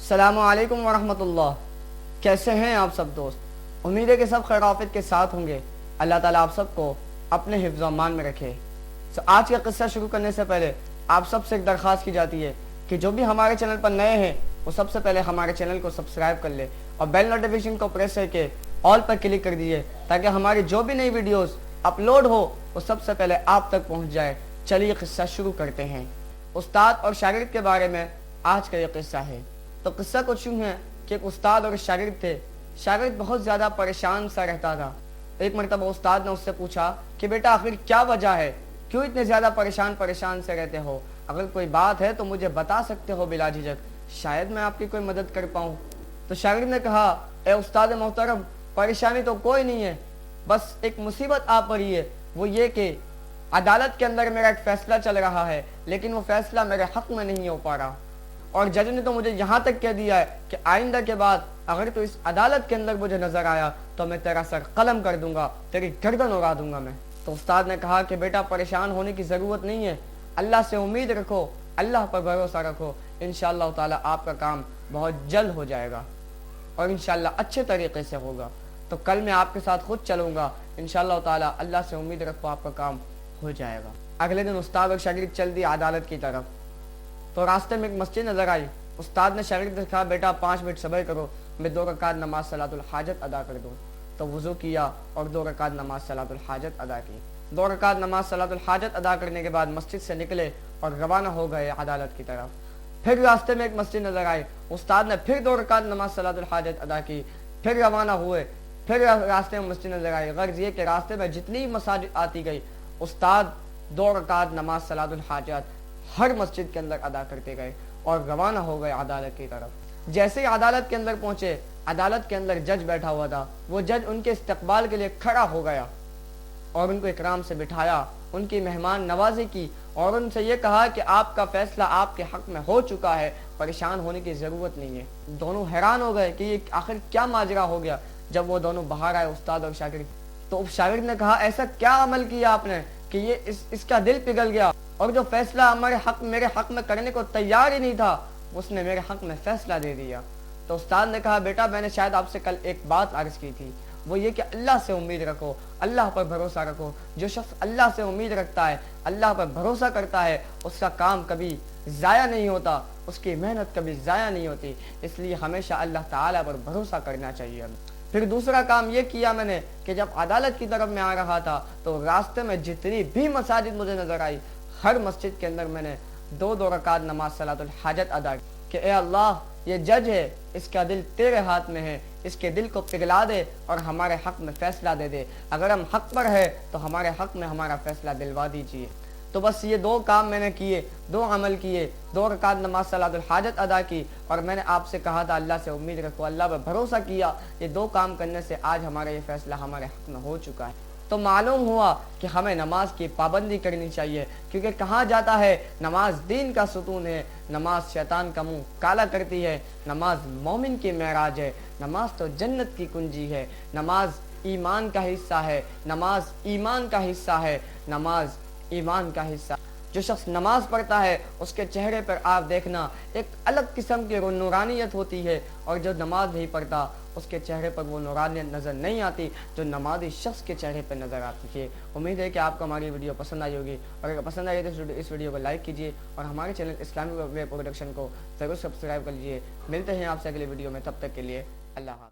السلام علیکم ورحمۃ اللہ۔ کیسے ہیں آپ سب دوست؟ امید ہے کہ سب خیر آفیت کے ساتھ ہوں گے۔ اللہ تعالیٰ آپ سب کو اپنے حفظ و امان میں رکھے۔ آج کا قصہ شروع کرنے سے پہلے آپ سب سے ایک درخواست کی جاتی ہے کہ جو بھی ہمارے چینل پر نئے ہیں وہ سب سے پہلے ہمارے چینل کو سبسکرائب کر لے اور بیل نوٹیفیکیشن کو پریس کر کے آل پر کلک کر دیجیے تاکہ ہماری جو بھی نئی ویڈیوز اپلوڈ ہو وہ سب سے پہلے آپ تک پہنچ جائے۔ چلیے قصہ شروع کرتے ہیں۔ استاد اور شاگرد کے بارے میں آج کا یہ قصہ ہے۔ تو قصہ کچھ یوں ہے کہ ایک استاد اور شاگرد تھے۔ شاگرد بہت زیادہ پریشان سا رہتا تھا۔ ایک مرتبہ استاد نے اس سے پوچھا کہ بیٹا آخر کیا وجہ ہے، کیوں اتنے زیادہ پریشان سے رہتے ہو؟ اگر کوئی بات ہے تو مجھے بتا سکتے ہو بلا جھجک، شاید میں آپ کی کوئی مدد کر پاؤں۔ تو شاگرد نے کہا اے استاد محترم، پریشانی تو کوئی نہیں ہے، بس ایک مصیبت آ پڑی ہے، وہ یہ کہ عدالت کے اندر میرا ایک فیصلہ چل رہا ہے لیکن وہ فیصلہ میرے حق میں نہیں ہو پا رہا، اور جج نے تو مجھے یہاں تک کہہ دیا ہے کہ آئندہ کے بعد اگر تو اس عدالت کے اندر مجھے نظر آیا تو میں تیرا سر قلم کر دوں گا، تیری گردن اڑا دوں گا میں۔ تو استاد نے کہا کہ بیٹا پریشان ہونے کی ضرورت نہیں ہے، اللہ سے امید رکھو، اللہ پر بھروسہ رکھو، انشاءاللہ تعالی آپ کا کام بہت جلد ہو جائے گا اور انشاءاللہ اچھے طریقے سے ہوگا۔ تو کل میں آپ کے ساتھ خود چلوں گا، انشاءاللہ تعالی اللہ سے امید رکھو آپ کا کام ہو جائے گا۔ اگلے دن استاد اور شاگرد چل دی عدالت کی طرف۔ تو راستے میں ایک مسجد نظر آئی۔ استاد نے شاگرد سے کہا بیٹا 5 منٹ صبر کرو، میں 2 رکعت نماز صلاۃ الحاجت ادا کر دوں۔ تو وضو کیا اور 2 رکعت نماز صلاۃ الحاجت ادا کی۔ 2 رکعت نماز صلاۃ الحاجت ادا کرنے کے بعد مسجد سے نکلے اور روانہ ہو گئے عدالت کی طرف۔ پھر راستے میں ایک مسجد نظر آئی۔ استاد نے پھر 2 رکعت نماز صلاۃ الحاجت ادا کی، پھر روانہ ہوئے۔ پھر راستے میں مسجد نظر آئی۔ غرض یہ کہ راستے میں جتنی مساجد آتی گئی، استاد 2 رکعت نماز صلاۃ الحاجت ہر مسجد کے اندر ادا کرتے گئے اور روانہ ہو گئے عدالت کی طرف۔ جیسے ہی عدالت کے اندر پہنچے، عدالت کے اندر جج بیٹھا ہوا تھا۔ وہ جج ان کے استقبال کے لیے کھڑا ہو گیا اور ان کو اکرام سے بٹھایا، ان کی مہمان نوازی کی اور ان سے یہ کہا کہ آپ کا فیصلہ آپ کے حق میں ہو چکا ہے، پریشان ہونے کی ضرورت نہیں ہے۔ دونوں حیران ہو گئے کہ یہ آخر کیا ماجرا ہو گیا۔ جب وہ دونوں باہر آئے استاد اور شاگرد، تو شاگرد نے کہا ایسا کیا عمل کیا آپ نے کہ یہ اس کا دل پگھل گیا، اور جو فیصلہ میرے حق میں کرنے کو تیار ہی نہیں تھا اس نے میرے حق میں فیصلہ دے دیا۔ تو استاد نے کہا بیٹا میں نے شاید آپ سے کل ایک بات عرض کی تھی، وہ یہ کہ اللہ سے امید رکھو، اللہ پر بھروسہ رکھو۔ جو شخص اللہ سے امید رکھتا ہے، اللہ پر بھروسہ کرتا ہے، اس کا کام کبھی ضائع نہیں ہوتا، اس کی محنت کبھی ضائع نہیں ہوتی، اس لیے ہمیشہ اللہ تعالیٰ پر بھروسہ کرنا چاہیے۔ پھر دوسرا کام یہ کیا میں نے کہ جب عدالت کی طرف میں آ رہا تھا تو راستے میں جتنی بھی مساجد مجھے نظر آئی، ہر مسجد کے اندر میں نے 2 رکعت نماز صلاۃ الحاجت ادا کی کہ اے اللہ یہ جج ہے، اس کا دل تیرے ہاتھ میں ہے، اس کے دل کو پگھلا دے اور ہمارے حق میں فیصلہ دے دے، اگر ہم حق پر ہے تو ہمارے حق میں ہمارا فیصلہ دلوا دیجیے۔ تو بس یہ 2 کام میں نے کیے، 2 عمل کیے، 2 رکعت نماز صلاۃ الحاجت ادا کی، اور میں نے آپ سے کہا تھا اللہ سے امید رکھو، اللہ پر بھروسہ کیا۔ یہ 2 کام کرنے سے آج ہمارا یہ فیصلہ ہمارے حق میں ہو چکا ہے۔ تو معلوم ہوا کہ ہمیں نماز کی پابندی کرنی چاہیے، کیونکہ کہا جاتا ہے نماز دین کا ستون ہے، نماز شیطان کا منہ کالا کرتی ہے، نماز مومن کی معراج ہے، نماز تو جنت کی کنجی ہے، نماز ایمان کا حصہ ہے، نماز ایمان کا حصہ ہے، نماز ایمان کا حصہ۔ جو شخص نماز پڑھتا ہے اس کے چہرے پر آپ دیکھنا ایک الگ قسم کی نورانیت ہوتی ہے، اور جو نماز نہیں پڑھتا اس کے چہرے پر وہ نورانیت نظر نہیں آتی جو نمازی شخص کے چہرے پر نظر آتی ہے۔ امید ہے کہ آپ کو ہماری ویڈیو پسند آئی ہوگی، اور اگر پسند آئی تو اس ویڈیو کو لائک کیجیے اور ہمارے چینل اسلامی ویب پروڈکشن کو ضرور سبسکرائب کر لیجیے۔ ملتے ہیں آپ سے اگلی ویڈیو میں، تب تک کے لیے اللہ حافظ۔